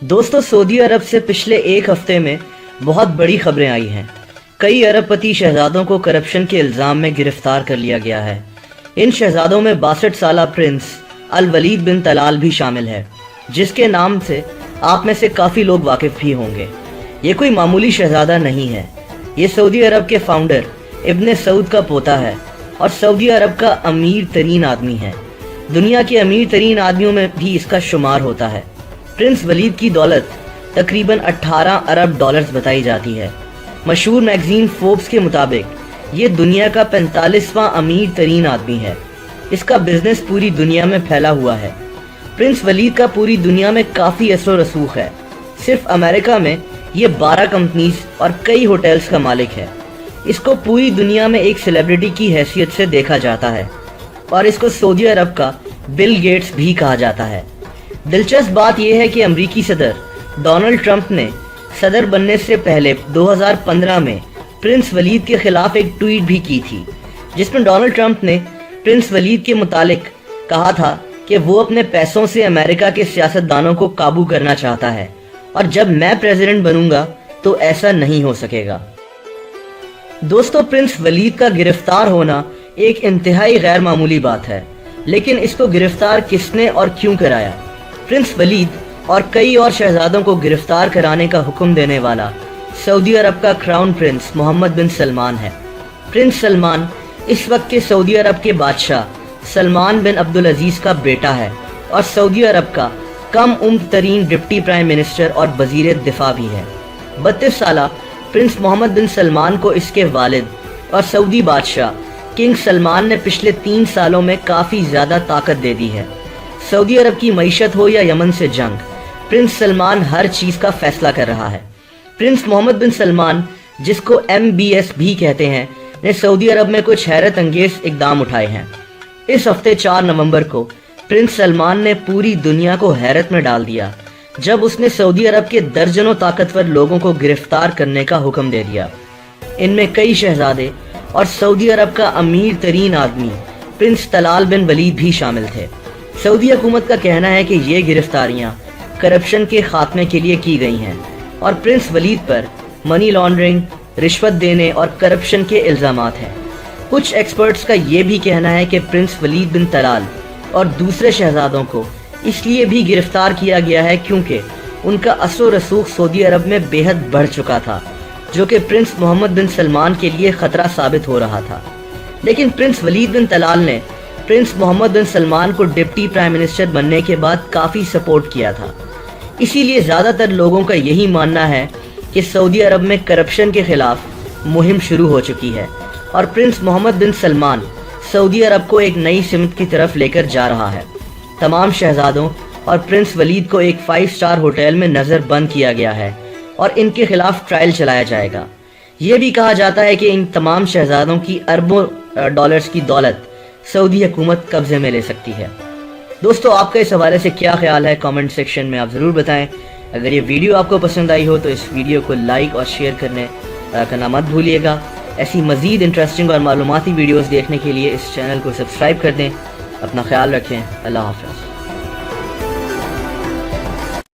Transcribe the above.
दोस्तों, सऊदी अरब से पिछले एक हफ्ते में बहुत बड़ी खबरें आई हैं। कई अरबपति शहजादों को करप्शन के इल्ज़ाम में गिरफ्तार कर लिया गया है। इन शहजादों में 62 साला प्रिंस अल वलीद बिन तलाल भी शामिल है, जिसके नाम से आप में से काफ़ी लोग वाकिफ़ भी होंगे। ये कोई मामूली शहजादा नहीं है। ये सऊदी अरब के फाउंडर इब्न सऊद का पोता है और सऊदी अरब का अमीर तरीन आदमी है। दुनिया के अमीर तरीन आदमियों में भी इसका शुमार होता है। प्रिंस वलीद की दौलत तकरीबन 18 अरब डॉलर्स बताई जाती है। मशहूर मैगजीन फोर्ब्स के मुताबिक ये दुनिया का 45वां अमीर तरीन आदमी है। इसका बिजनेस पूरी दुनिया में फैला हुआ है। प्रिंस वलीद का पूरी दुनिया में काफ़ी असर रसूख है। सिर्फ अमेरिका में ये 12 कंपनीज और कई होटल्स का मालिक है। इसको पूरी दुनिया में एक सेलिब्रिटी की हैसियत से देखा जाता है और इसको सऊदी अरब का बिल गेट्स भी कहा जाता है। दिलचस्प बात यह है कि अमरीकी सदर डोनाल्ड ट्रंप ने सदर बनने से पहले 2015 में प्रिंस वलीद के खिलाफ एक ट्वीट भी की थी, जिसमें डोनाल्ड ट्रंप ने प्रिंस वलीद के मुतालिक कहा था कि वो अपने पैसों से अमेरिका के सियासतदानों को काबू करना चाहता है और जब मैं प्रेसिडेंट बनूंगा तो ऐसा नहीं हो सकेगा। दोस्तों, प्रिंस वलीद का गिरफ्तार होना एक इंतहाई गैर मामूली बात है, लेकिन इसको गिरफ्तार किसने और क्यों कराया? प्रिंस वलीद और कई और शहजादों को गिरफ्तार कराने का हुक्म देने वाला सऊदी अरब का क्राउन प्रिंस मोहम्मद बिन सलमान है। प्रिंस सलमान इस वक्त के सऊदी अरब के बादशाह सलमान बिन अब्दुल अजीज का बेटा है और सऊदी अरब का कम उम्र तरीन डिप्टी प्राइम मिनिस्टर और वजीर दिफा भी है। 32 साला प्रिंस मोहम्मद बिन सलमान को इसके वालिद और सऊदी बादशाह किंग सलमान ने पिछले 3 सालों में काफ़ी ज़्यादा ताकत दे दी है। सऊदी अरब की मईशत हो या यमन से जंग, प्रिंस सलमान हर चीज़ का फैसला कर रहा है। प्रिंस मोहम्मद बिन सलमान, जिसको MBS भी कहते हैं, ने सऊदी अरब में कुछ हैरत अंगेज इकदाम उठाए हैं। इस हफ्ते 4 नवंबर को प्रिंस सलमान ने पूरी दुनिया को हैरत में डाल दिया जब उसने सऊदी अरब के दर्जनों ताकतवर लोगों को गिरफ्तार करने का हुक्म दे दिया। इनमें कई शहजादे और सऊदी अरब का अमीर तरीन आदमी प्रिंस तलाल बिन वलीद भी शामिल थे। सऊदी हुकूमत का कहना है कि ये गिरफ्तारियां करप्शन के खात्मे के लिए की गई हैं और प्रिंस वलीद पर मनी लॉन्ड्रिंग, रिश्वत देने और करप्शन के इल्ज़ामात हैं। कुछ एक्सपर्ट्स का ये भी कहना है कि प्रिंस वलीद बिन तलाल और दूसरे शहजादों को इसलिए भी गिरफ्तार किया गया है क्योंकि उनका असर रसूख सऊदी अरब में बेहद बढ़ चुका था, जो कि प्रिंस मोहम्मद बिन सलमान के लिए ख़तरा साबित हो रहा था। लेकिन प्रिंस वलीद बिन तलाल ने प्रिंस मोहम्मद बिन सलमान को डिप्टी प्राइम मिनिस्टर बनने के बाद काफ़ी सपोर्ट किया था। इसीलिए ज़्यादातर लोगों का यही मानना है कि सऊदी अरब में करप्शन के खिलाफ मुहिम शुरू हो चुकी है और प्रिंस मोहम्मद बिन सलमान सऊदी अरब को एक नई सिमत की तरफ लेकर जा रहा है। तमाम शहजादों और प्रिंस वलीद को एक 5 स्टार होटल में नज़र बंद किया गया है और इनके खिलाफ ट्रायल चलाया जाएगा। ये भी कहा जाता है कि इन तमाम शहजादों की अरबों डॉलर्स की दौलत सऊदी हुकूमत कब्जे में ले सकती है। दोस्तों, आपका इस हवाले से क्या ख्याल है? कमेंट सेक्शन में आप ज़रूर बताएं। अगर ये वीडियो आपको पसंद आई हो तो इस वीडियो को लाइक और शेयर करना मत भूलिएगा। ऐसी मज़ीद इंटरेस्टिंग और मालूमाती वीडियोस देखने के लिए इस चैनल को सब्सक्राइब कर दें। अपना ख्याल रखें। अल्लाह हाफ़िज़।